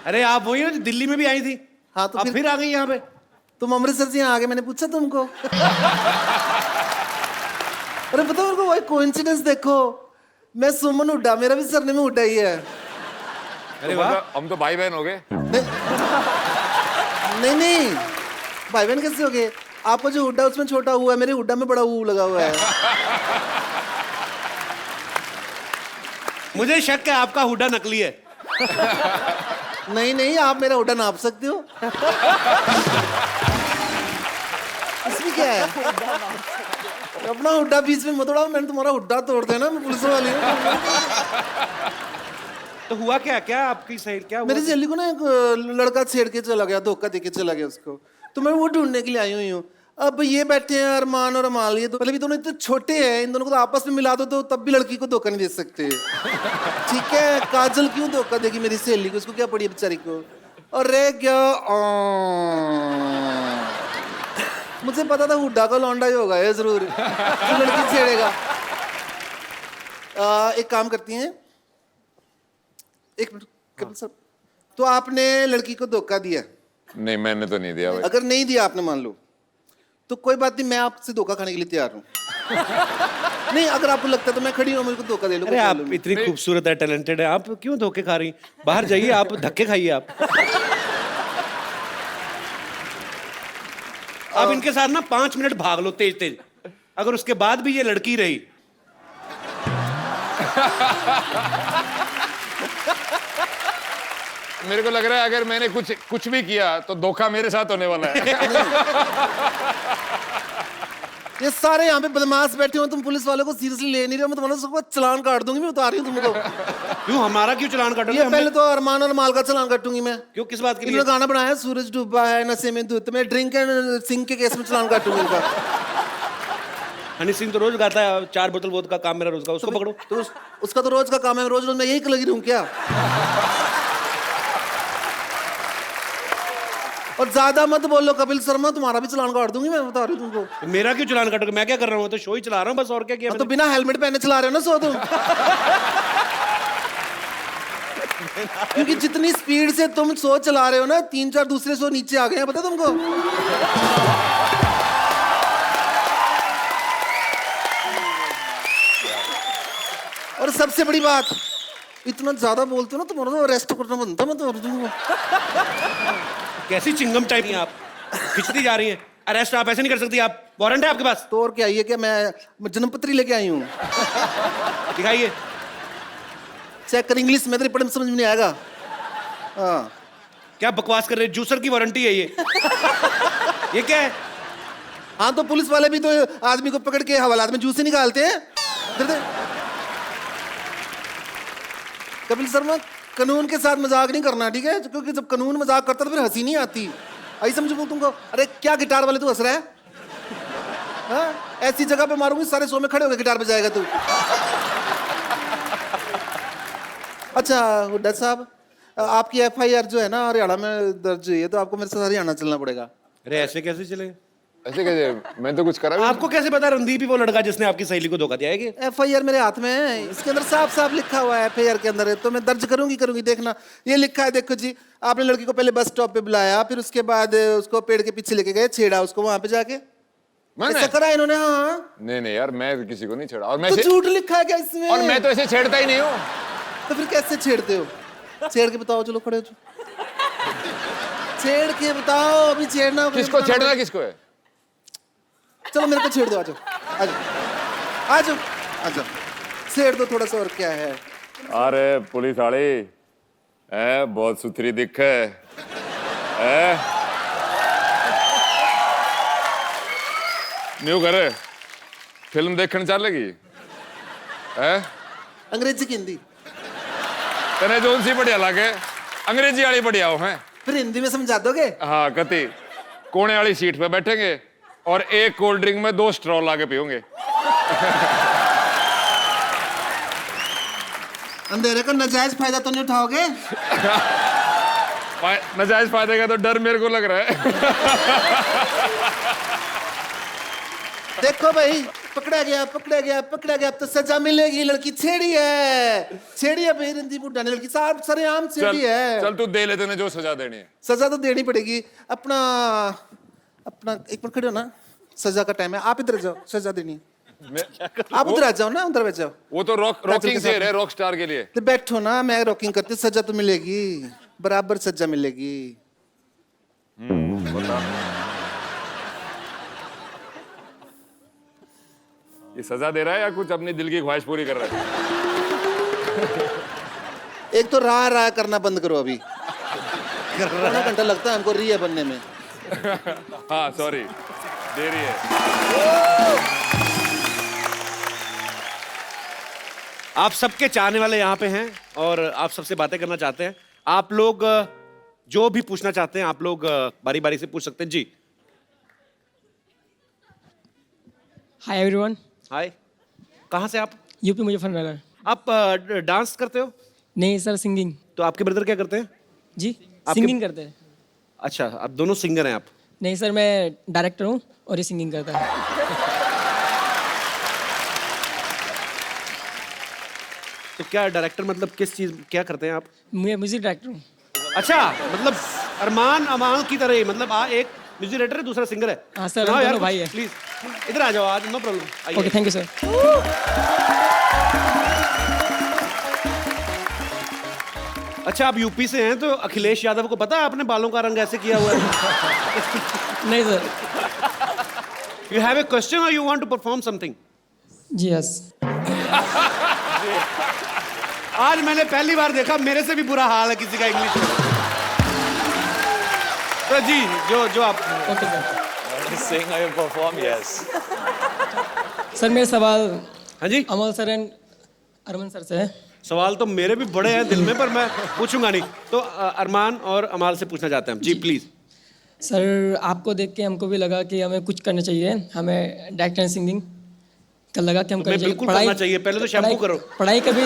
अरे आप वही हो जो दिल्ली में भी आई थी? हाँ तो आप फिर आ गई यहाँ पे? तुम अमृतसर से यहाँ आ गए, मैंने पूछा तुमको। अरे पता मेरे को वही कोइंसिडेंस देखो, मैं सुमन हुड्डा, मेरा भी सरनेम हुड्डा ही है। अरे वाह, हम तो भाई बहन हो गए। नहीं भाई बहन कैसे हो गए? आपका जो हुड्डा उसमें छोटा हुआ है, मेरे हुड्डा में बड़ा ऊ लगा हुआ है। मुझे शक है आपका हुड्डा नकली है। नहीं आप मेरा हुड्डा नाप सकते हो। इसमें क्या है? अपना हुड्डा बीच में मत उड़ाओ, मैंने तुम्हारा हुड्डा तोड़ देना, मैं पुलिस वाली हूँ। तो हुआ क्या? क्या आपकी सही क्या हुआ? मेरी सहेली को ना एक लड़का छेड़ के चला गया, धोखा देके चला गया उसको, तो मैं वो ढूंढने के लिए आई हुई हूँ। अब ये बैठे हैं अरमान और अमाल, ये तो पहले भी दोनों इतने छोटे हैं, इन दोनों को तो आपस में मिला दो तो तब भी लड़की को धोखा नहीं दे सकते। ठीक है, काजल क्यों धोखा देगी मेरी सहेली को? उसको क्या पड़ी है बेचारी को? अरे क्या मुझे पता था हुड्डा का लौंडा ही होगा ये जरूर, तो लड़की छेड़ेगा। एक काम करती हैं, एक मिनट कपिल सर, तो आपने लड़की को धोखा दिया? नहीं मैंने तो नहीं दिया भाई। अगर नहीं दिया आपने मान लो, तो कोई बात नहीं, मैं आपसे धोखा खाने के लिए तैयार हूँ। नहीं अगर आपको लगता है तो मैं खड़ी हूँ, मेरे को धोखा दे लो। अरे आप इतनी खूबसूरत है, टैलेंटेड है, आप क्यों धोखे खा रही? बाहर जाइए, आप धक्के खाइए। आप इनके साथ ना 5 मिनट भाग लो तेज तेज, अगर उसके बाद भी ये लड़की रही। मेरे को लग रहा है अगर मैंने कुछ भी किया तो धोखा मेरे साथ होने वाला है। ये सारे यहाँ पे बदमाश बैठे हो, तुम पुलिस वालों को सीरियसली ले नहीं रहे हो, मैं तुम्हारा सबको चलान काट दूंगी, मैं बता रही हूँ तुमको। क्यों हमारा क्यों चलान काटोगे? पहले तो अरमान और माल का चलान काटूंगी मैं। क्यों, किस बात के लिए? इन्होंने गाना बनाया सूरज डूबा है नशे में धुत में, ड्रिंक एंड सिंह के केस में चलान काटूंगी इनका। हनी सिंह तो रोज गाता है 4 बोतल वोद का काम मेरा रोज का, उसको पकड़ो। तो उसका तो रोज का काम है, रोज मैं यही लगी रहूं क्या? और ज्यादा मत बोलो कपिल शर्मा, तुम्हारा भी चलान काट दूंगी मैं, बता रही हूँ तुमको। मेरा क्यों चलान काटोगे? मैं क्या कर रहा हूँ? तो शो ही चला रहा हूँ बस, और क्या किया? तो बिना हेलमेट पहने चला रहे हो ना सो तुम। क्योंकि जितनी स्पीड से तुम सो चला रहे हो ना, 3-4 दूसरे सो नीचे आ गए हैं, पता तुमको? और सबसे बड़ी बात, इतना ज्यादा बोलते हो ना, तुम्हारा तो अरेस्ट करना बनता। मैं तो कैसी चिंगम टाइप हैं आप, खिंचती जा रही हैं। अरेस्ट आप ऐसे नहीं कर सकती, आप वारंट है आपके पास? तो और क्या, ये क्या मैं जन्मपत्री लेके आई हूँ? दिखाइए। चेक कर इंग्लिश में, तेरे पढ़ने में समझ में नहीं आएगा। हाँ क्या बकवास कर रहे हैं? जूसर की वारंटी है ये। ये क्या है? हाँ तो पुलिस वाले भी तो आदमी को पकड़ के हवालात में जूस से निकालते हैं। कपिल शर्मा, कानून के साथ मजाक नहीं करना, ठीक है? क्योंकि जब कानून मजाक करता तो फिर हंसी नहीं आती। आई समझो तुमको। अरे क्या गिटार वाले तू हंस रहा है? हाँ? ऐसी जगह पे मारूंगी सारे शो में खड़े होकर गिटार बजाएगा तू। अच्छा हुड्डा साहब, आपकी FIR जो है ना हरियाणा में दर्ज हुई है, तो आपको मेरे साथ हरियाणा चलना पड़ेगा। अरे ऐसे कैसे चलेगा? ऐसे कैसे? मैं तो कुछ करा भी आपको कैसे पता रणदीप ही वो लड़का जिसने आपकी सहेली को धोखा दिया है? कि FIR मेरे हाथ में है, इसके अंदर साफ साफ लिखा हुआ है, FIR के अंदर है, तो मैं दर्ज करूंगी। देखना ये लिखा है, देखो जी, आपने लड़की को पहले बस स्टॉप पे बुलाया, फिर उसके बाद उसको पेड़ के पीछे लेके गए, छेड़ा उसको वहां पे जाके। ऐसा करा इन्होंने? हाँ। नहीं यार, मैं किसी को नहीं छेड़ा। और मैं तो झूठ लिखा है क्या इसमें? और मैं तो ऐसे छेड़ता ही नहीं हूँ। तो फिर कैसे छेड़ते हो? छेड़ के बताओ, चलो खड़े हो जाओ, छेड़ के बताओ। अभी छेड़ना किसको छेड़ना किसको है? चलो मेरे को छेड़ दो, आजो आजो आजो, छेड़ दो थोड़ा सा, और क्या है। अरे पुलिस वाले बहुत सुथरी दिख है। न्यू करे फिल्म देखने चलेगी? अंग्रेजी की हिंदी? तने जोन सी बढ़िया लागे? अंग्रेजी वाली बढ़िया हो है? फिर हिंदी में समझा दोगे? हाँ कति कोने वाली सीट पे बैठेंगे और एक कोल्ड ड्रिंक में 2 स्ट्रॉ ला के पियोगे। अंधेरे का नाजायज फायदा तो नहीं उठाओगे? नाजायज फायदे का तो डर मेरे को लग रहा है। देखो भाई, पकड़ा गया अब तो सजा मिलेगी। लड़की छेड़ी है भाई, रंदी बुड्ढा ने लड़की साहब सरेआम छेड़ी है। चल तू दे ले, तूने जो सजा देनी है। सजा तो देनी पड़ेगी। अपना एक मिनट खड़े हो ना, सजा का टाइम है। आप इधर जाओ, सजा देनी है। आप उधर आ जाओ ना, उधर बैठ जाओ। वो तो रॉकिंग चेयर है रॉक स्टार के लिए। तो बैठो ना, मैं रॉकिंग करती, सजा तो मिलेगी, बराबर सजा मिलेगी। ये सजा दे रहा है या कुछ अपनी दिल की ख्वाहिश पूरी कर रहा है? एक तो राह करना बंद करो अभी। आधा घंटा लगता है हमको रिया बनने में। हाँ सॉरी, देरी है। आप सबके चाहने वाले यहाँ पे हैं और आप सबसे बातें करना चाहते हैं। आप लोग जो भी पूछना चाहते हैं आप लोग बारी बारी से पूछ सकते हैं। जी हाय एवरीवन। हाय, कहाँ से आप? यूपी मुजफ्फरनगर। आप डांस करते हो? नहीं सर, सिंगिंग। तो आपके ब्रदर क्या करते हैं? जी सिंगिंग करते हैं। अच्छा, आप दोनों सिंगर हैं आप? नहीं सर, मैं डायरेक्टर हूँ और ये सिंगिंग करता है। तो क्या डायरेक्टर मतलब किस चीज, क्या करते हैं आप? मैं म्यूजिक डायरेक्टर हूँ। अच्छा, मतलब अरमान अमाल की तरह ही, मतलब एक म्यूजिक डायरेक्टर है, दूसरा सिंगर है। हाँ सर, सुनाओ हम यार दोनों भाई कुछ, हैं। प्लीज इधर आ जाओ आज, no problem. Okay, thank you sir. अच्छा, आप यूपी से हैं तो अखिलेश यादव को पता है आपने बालों का रंग ऐसे किया हुआ है? नहीं sir. You have a question और you want to perform something? जी यस। आज मैंने पहली बार देखा, मेरे से भी बुरा हाल है किसी का इंग्लिश में। तो जी जो आप okay sir. Sing or perform, yes. Sir मेरे सवाल हाँ जी अमल सर एंड अरमान सर से है। सवाल तो मेरे भी बड़े हैं दिल में, पर मैं पूछूंगा नहीं। तो अरमान और अमाल से पूछना चाहते हैं हम। जी प्लीज। सर आपको देख के हमको भी लगा कि हमें कुछ करना चाहिए, हमें डायरेक्टर एंड सिंगिंग का लगा कि हम करना चाहिए। बिल्कुल करना चाहिए, पहले तो शैम्पू करो। पढ़ाई कभी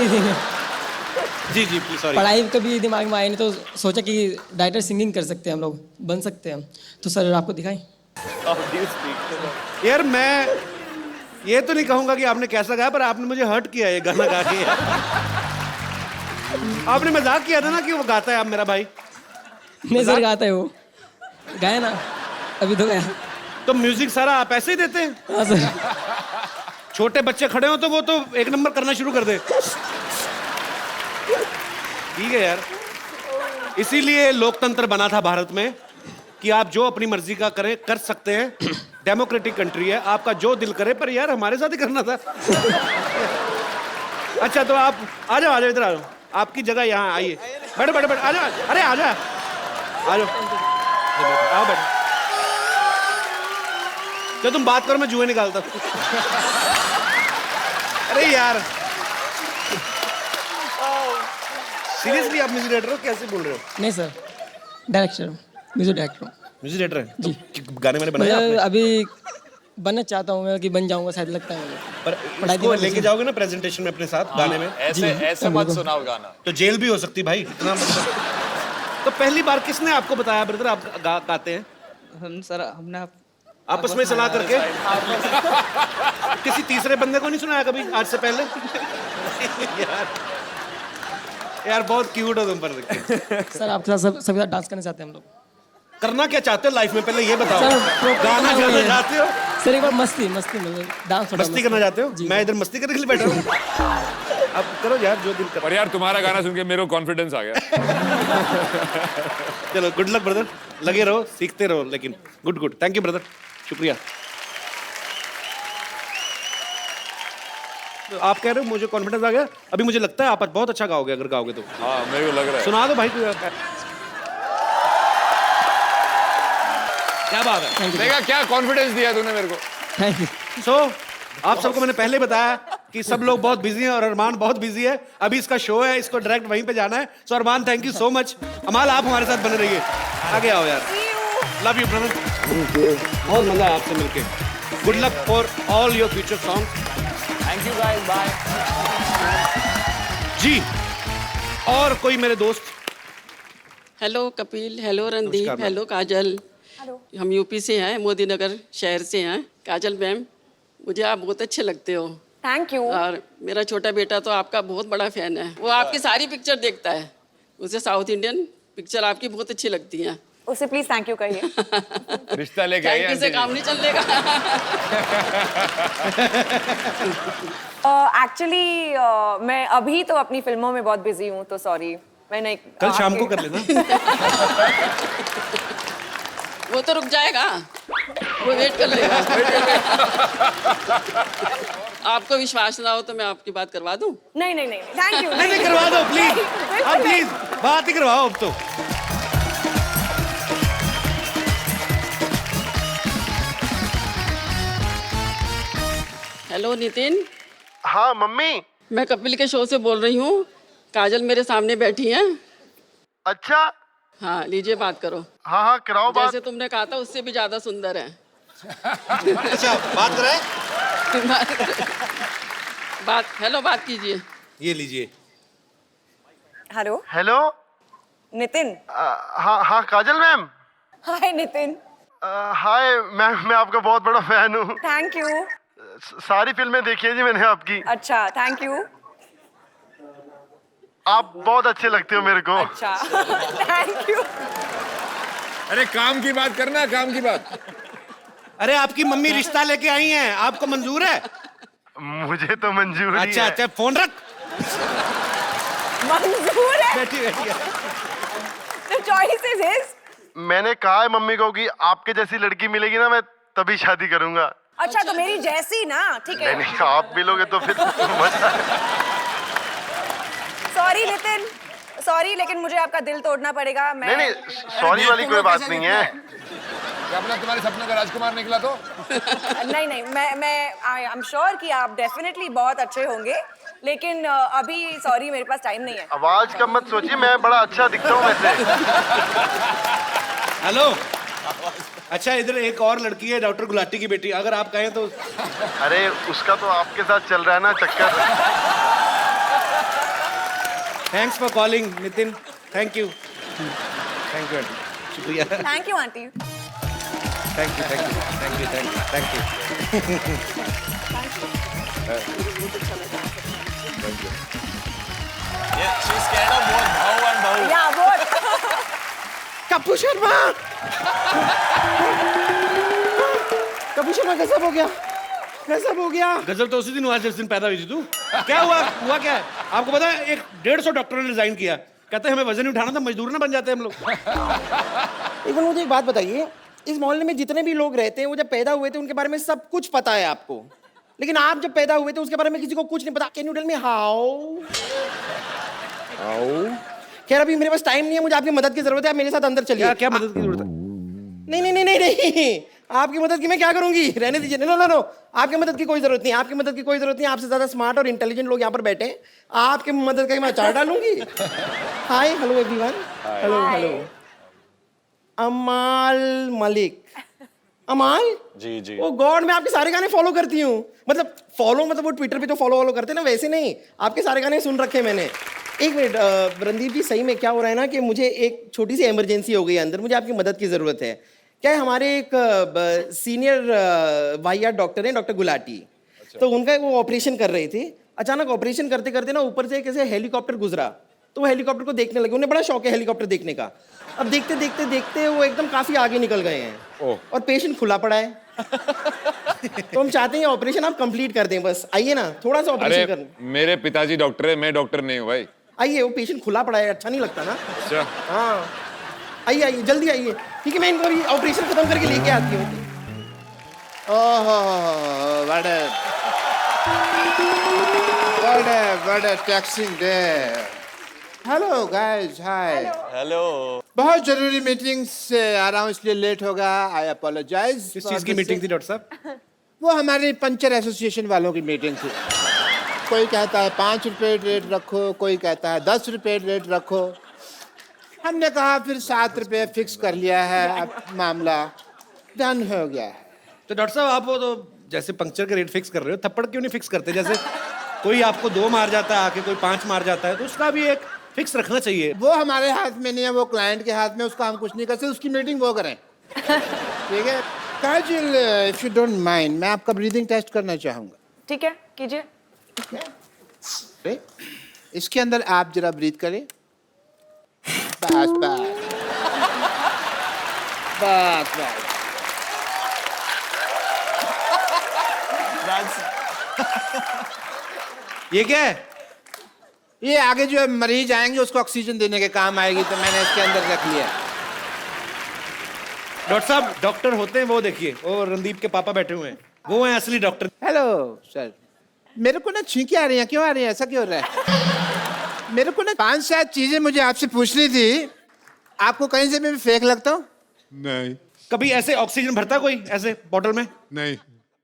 जी जी प्लीज, सॉरी। पढ़ाई कभी दिमाग में आई नहीं, तो सोचा कि डायरेक्टर सिंगिंग कर सकते हैं, हम लोग बन सकते हैं। तो सर आपको दिखाएं। यार मैं ये तो नहीं कहूंगा कि आपने कैसा गाया, पर आपने मुझे हर्ट किया ये गाना गा के। आपने मजाक किया था ना कि वो गाता है, आप मेरा भाई। नहीं सर, गाता है वो, गाया ना अभी तो गाया। तो म्यूजिक सारा आप ऐसे ही देते हैं? हाँ सर। छोटे बच्चे खड़े हो तो वो तो एक नंबर करना शुरू कर दे। ठीक है यार, इसीलिए लोकतंत्र बना था भारत में कि आप जो अपनी मर्जी का करें कर सकते हैं। डेमोक्रेटिक कंट्री है, आपका जो दिल करे, पर यार हमारे साथ ही करना था। अच्छा तो आप आ जाओ इधर आ जाओ, आपकी जगह यहाँ आइए। बैठो आ जाओ, अरे आ जाओ आओ बैठो। तो तुम बात करो, मैं जुए निकालता हूँ। अरे यार सीरियसली आप म्यूजिक डायरेक्टर हो, कैसे बोल रहे हो? नहीं सर, डायरेक्टर हूँ, म्यूजिक डायरेक्टर हूँ। म्यूजिक डायरेक्टर है जी। तो गाने मैंने बनाए आपने? अभी बनना चाहता हूँ मैं, कि बन जाऊंगा शायद, लगता है मुझे। पर इसको लेके जाओगे ना प्रेजेंटेशन में अपने साथ गाने में? ऐसे मत सुनाओ गाना, तो जेल भी हो सकती भाई, इतना मतलब। तो पहली बार किसने आपको बताया ब्रदर आप गाते हैं? हम सर हमने आपस में सलाह करके? किसी तीसरे बंदे को नहीं सुनाया कभी आज से पहले? यार बहुत क्यूट हो तुम पर। सर आपके साथ सभी साथ डांस करना चाहते हैं हम लोग। करना क्या चाहते हो लाइफ में, पहले ये बताओ। सर गाना गाना चाहते हो? सर एक बार मस्ती मतलब डांस मस्ती करना चाहते हो? मैं इधर मस्ती करने के लिए बैठा हूँ। अब करो यार जो दिल कर। पर यार तुम्हारा गाना सुन के मेरे को कॉन्फिडेंस आ गया। चलो गुड लक ब्रदर, लगे रहो, सीखते रहो, लेकिन गुड थैंक यू ब्रदर, शुक्रिया। तो आप कह रहे हो मुझे कॉन्फिडेंस आ गया, अभी मुझे लगता है आप बहुत अच्छा गाओगे अगर गाओगे तो। हाँ मेरे को लग रहा है। सुना दो भाई क्या बात है। देखा क्या कॉन्फिडेंस दिया तूने मेरे को। Thank you. सो आप सबको मैंने पहले बताया कि सब लोग बहुत बिजी हैं और अरमान बहुत बिजी है। अभी इसका शो है, इसको डायरेक्ट वहीं पे जाना है। So Armaan thank you so much. Amaal आप हमारे साथ बने रहिए, आगे आओ यार। Love you brother. बहुत मजा आया आपसे मिलके। Good luck for all your future songs. Thank you guys, bye. जी, और कोई मेरे दोस्त? हेलो कपिल, हेलो रणदीप, नमस्कार, हेलो काजल। हम यूपी से हैं, मोदी नगर शहर से हैं। काजल मैम, मुझे आप बहुत अच्छे लगते हो। Thank you. और मेरा छोटा बेटा तो आपका बहुत बड़ा फैन है, वो आपकी सारी पिक्चर देखता है। उसे साउथ इंडियन पिक्चर आपकी बहुत अच्छी लगती है। उसे प्लीज थैंक यू कहिए। रिश्ता लेके आई थैंक यू से काम नहीं चलेगा। एक्चुअली मैं अभी तो अपनी फिल्मों में बहुत बिजी हूँ, तो सॉरी मैंने कल शाम को कर लेना। वो तो रुक जाएगा, वो वेट कर लेगा। आपको विश्वास ना हो तो मैं आपकी बात करवा दूं? नहीं नहीं नहीं, थैंक यू। नहीं करवा दो प्लीज, आप प्लीज बात ही करवाओ अब तो। हेलो नितिन। हाँ मम्मी। मैं कपिल के शो से बोल रही हूँ, काजल मेरे सामने बैठी हैं। अच्छा। हाँ, लीजिए बात करो। हाँ हाँ कराओ बात। जैसे तुमने कहा था उससे भी ज्यादा सुंदर है। अच्छा, बात करें? बात कीजिए। ये लीजिए। हेलो। हेलो नितिन। हाँ हाँ काजल मैम। हाय नितिन। हाय मैम, मैं आपका बहुत बड़ा फैन हूँ। Thank you. सारी फिल्में देखी है जी मैंने आपकी। अच्छा, थैंक यू। आप बहुत अच्छे लगते हो मेरे को। अच्छा, थैंक यू। अरे काम की बात करना, काम की बात। अरे आपकी मम्मी रिश्ता लेके आई हैं, आपको मंजूर है? मुझे तो मंजूर ही अच्छा है। अच्छा, फोन रख। मंजूर है। बैठी बैठी। The choice is his। मैंने कहा है मम्मी को कि आपके जैसी लड़की मिलेगी ना, मैं तभी शादी करूंगा। अच्छा, तो मेरी जैसी ना, ठीक है। नहीं, आप मिलोगे तो फिर सॉरी नितिन, सॉरी, लेकिन मुझे आपका दिल तोड़ना पड़ेगा। मैं नहीं, सॉरी वाली कोई बात नहीं है। अपना तुम्हारे सपनों का राजकुमार निकला तो? नहीं, मैं आई एम श्योर कि आप डेफिनेटली बहुत अच्छे होंगे, लेकिन अभी सॉरी मेरे पास टाइम नहीं है। आवाज का मत सोचिए, मैं बड़ा अच्छा दिखता हूँ वैसे। हेलो। अच्छा, इधर एक और लड़की है, डॉक्टर गुलाटी की बेटी, अगर आप कहें तो। अरे उसका तो आपके साथ चल रहा है ना चक्कर। Thanks for calling Nitin. Thank you aunty, शुक्रिया। Thank you aunty. Thank you thank you thank you thank you thank you. she's scared of both bhau and bhau। या बोल। कपूर शर्मा। कपूर शर्मा गजब हो गया, गजब हो गया। गजब तो उसी दिन हुआ जिस दिन पैदा हुई थी तू। क्या हुआ क्या है आपको पता है? 150 डॉक्टरों ने रिजाइन किया, कहते हैं हमें वजन नहीं उठाना था, मजदूर ना बन जाते हम लोग। एक बार मुझे एक बात बताइए, इस मोहल्ले में जितने भी लोग रहते हैं, वो जब पैदा हुए थे उनके बारे में सब कुछ पता है आपको, लेकिन आप जब पैदा हुए थे उसके बारे में किसी को कुछ नहीं पता। Can you tell me how? खैर अभी मेरे पास टाइम नहीं है, मुझे आपकी मदद की जरूरत है, आप मेरे साथ अंदर चलिए। क्या मदद की जरूरत है? नहीं नहीं नहीं नहीं नहीं, आपकी मदद की मैं क्या करूंगी, रहने दीजिए। नो नो नो, आपकी मदद की कोई जरूरत नहीं, आपकी मदद की कोई जरूरत नहीं। आपसे ज्यादा स्मार्ट और इंटेलिजेंट लोग यहाँ पर बैठे हैं, आपकी मदद का मैं अचार डालूंगी। हाय, हेलो एवरीवन। Hello hello. अमाल मलिक। अमाल जी जी। ओ गॉड, मैं आपके सारे गाने फॉलो करती हूँ। मतलब फॉलो, मतलब वो ट्विटर पे तो फॉलो करते हैं ना, वैसे नहीं, आपके सारे गाने सुन रखे मैंने। एक मिनट रणदीप जी, सही में क्या हो रहा है ना कि मुझे एक छोटी सी इमरजेंसी हो गई अंदर, मुझे आपकी मदद की ज़रूरत है। क्या है, हमारे एक सीनियर वाहियात डॉक्टर हैं, डॉक्टर गुलाटी। तो उनका वो ऑपरेशन कर रहे थे, अचानक ऑपरेशन करते करते ना ऊपर से कैसे हेलीकॉप्टर गुजरा, तो वो हेलीकॉप्टर को देखने लगे। उन्हें बड़ा शौक है हेलीकॉप्टर देखने का। अब देखते देखते देखते वो एकदम काफ़ी आगे निकल गए हैं और पेशेंट खुला पड़ा है। तो हम चाहते हैं ऑपरेशन आप कंप्लीट कर दें, बस आइए ना, थोड़ा सा ऑपरेशन कर। मेरे पिताजी डॉक्टर है, मैं डॉक्टर नहीं हूँ भाई। आइए, वो पेशेंट खुला पड़ा है, अच्छा नहीं लगता ना। अच्छा हाँ, आइए आइए जल्दी आइए। ठीक है, मैं इनको ऑपरेशन खत्म करके लेके आती हूँ। ओह what a taxing day। Hello guys, hi. Hello. बहुत जरूरी मीटिंग से आ रहा हूँ, इसलिए लेट होगा, आई अपोलोजाइज। किस चीज की मीटिंग थी डॉक्टर साहब? वो हमारी पंचर एसोसिएशन वालों की मीटिंग थी। कोई कहता है 5 रुपए रेट रखो, कोई कहता है 10 रुपए रेट रखो। हमने कहा फिर 7 रुपये फिक्स कर लिया है, अब मामला डन हो गया है। तो डॉक्टर साहब आप वो तो जैसे पंक्चर का रेट फिक्स कर रहे हो, थप्पड़ क्यों नहीं फिक्स करते? जैसे कोई आपको 2 मार जाता है आके, कोई 5 मार जाता है, तो उसका भी एक फिक्स रखना चाहिए। वो हमारे हाथ में नहीं है, वो क्लाइंट के हाथ में, उसका हम कुछ नहीं कर सकते, उसकी मीटिंग वो करें। ठीक है काजल, इफ यू डोंट माइंड, मैं आपका ब्रीदिंग टेस्ट करना चाहूंगा। ठीक है, कीजिए। अरे, इसके अंदर आप जरा ब्रीथ करें। बस बस बस बस। ये क्या है? ये आगे जो मरीज आएंगे उसको ऑक्सीजन देने के काम आएगी, तो मैंने इसके अंदर रख लिया। डॉक्टर साहब, डॉक्टर होते हैं वो देखिए, वो रणदीप के पापा बैठे हुए हैं, वो हैं असली डॉक्टर। हेलो सर, मेरे को ना छींकें आ रही हैं, क्यों आ रही हैं, ऐसा क्यों हो रहा है? मेरे को ना 5-7 चीजें मुझे आपसे पूछनी थी। आपको कहीं से मैं फेक लगता हूँ? नहीं। कभी ऐसे ऑक्सीजन भरता कोई ऐसे बॉटल में? नहीं।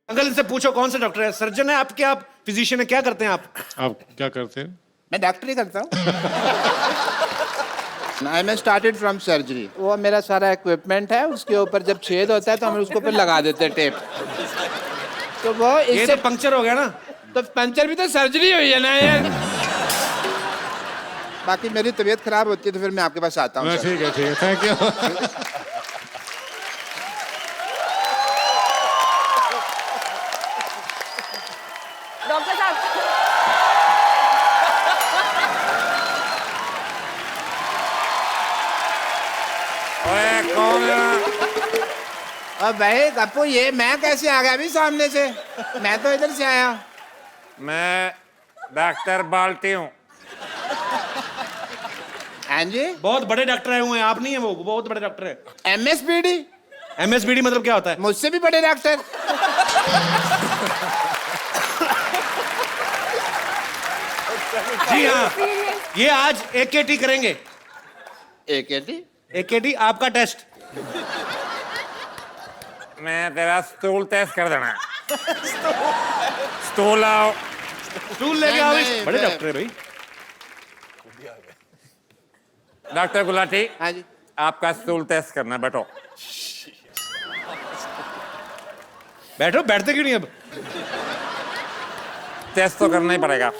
अंकल इनसे पूछो कौन सा डॉक्टर है? सर्जन है आपके? आप फिजिशियन है, क्या करते हैं आप? आप क्या करते हैं? मैं डॉक्टरी करता हूँ। आई मैं स्टार्टेड फ्रॉम सर्जरी। वो मेरा सारा इक्विपमेंट है, उसके ऊपर जब छेद होता है तो हम उसको फिर लगा देते हैं टेप। तो वो ये इससे तो पंक्चर हो गया ना? तो पंचर भी तो सर्जरी हुई है ना यार। बाकी मेरी तबीयत खराब होती है तो फिर मैं आपके पास आता हूँ। ठीक है, थैंक यू। डॉक्टर साहब, कौन है? अब भाई कप्पू, ये मैं कैसे आ गया अभी सामने से? मैं तो इधर से आया। मैं डॉक्टर बाल्टी हूँ। हाँ जी, बहुत बड़े डॉक्टर आए हुए हैं, आप नहीं है वो, बहुत बड़े डॉक्टर है। MSBD? MSBD मतलब क्या होता है? मुझसे भी बड़े डॉक्टर। जी हाँ, ये आज AKT करेंगे। AKT? AKT आपका टेस्ट। मैं तेरा स्टूल टेस्ट कर देना। स्टूल आओ। स्टूल लेके आओ। बड़े डॉक्टर है भाई। डॉक्टर गुलाटी, हाँ जी, आपका स्टूल टेस्ट करना, बैठो। बैठो, बैठते क्यों नहीं अब? टेस्ट तो करना ही पड़ेगा।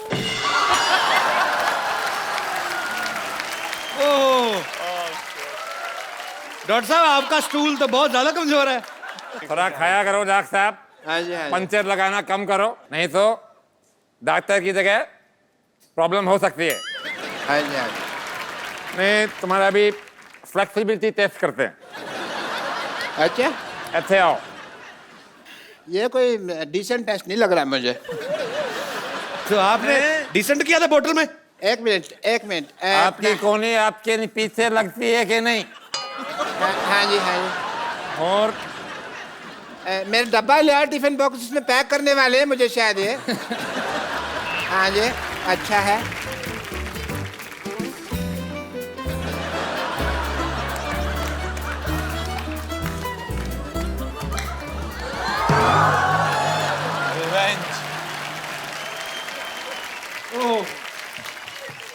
डॉक्टर साहब, आपका स्टूल तो बहुत ज्यादा कमजोर है। थोड़ा खाया करो डॉक्टर साहब। हाँ जी, हाँ जी। पंचर लगाना कम करो, नहीं तो डॉक्टर की जगह प्रॉब्लम हो सकती है। हाँ जी, हाँ जी। नहीं, तुम्हारा भी फ्लेक्सिबिलिटी टेस्ट करते हैं। अच्छा, अच्छे आओ। ये कोई डिसेंट टेस्ट नहीं लग रहा मुझे। तो आपने डिसेंट किया था बोतल में? एक मिनट। आपकी कोनी आपके पीछे लगती है कि नहीं? हाँ जी, हाँ जी। और मेरा डब्बा लिया, टिफिन बॉक्स इसमें पैक करने वाले हैं मुझे शायद ये। हाँ जी, अच्छा है।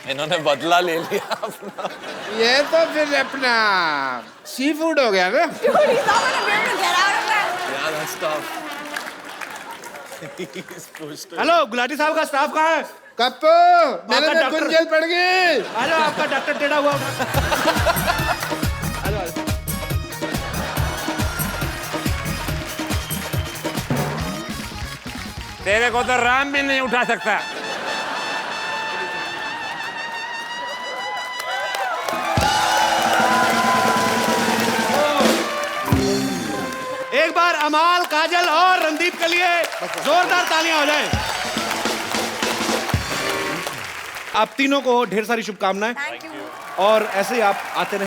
इन्होंने बदला ले लिया अपना। ये तो फिर अपना सी फूड हो गया ना। हेलो, गुलाटी साहब का स्टाफ कहाँ है? कप्पू, मेरे में डॉक्टर- गुंजल पड़ गई। हेलो, आपका डॉक्टर टेढ़ा हुआ होगा। तेरे को तो राम भी नहीं उठा सकता। एक बार अमाल, काजल और रणदीप के लिए जोरदार तालियां हो जाएं। आप तीनों को ढेर सारी शुभकामनाएं, और ऐसे ही आप आते रहे।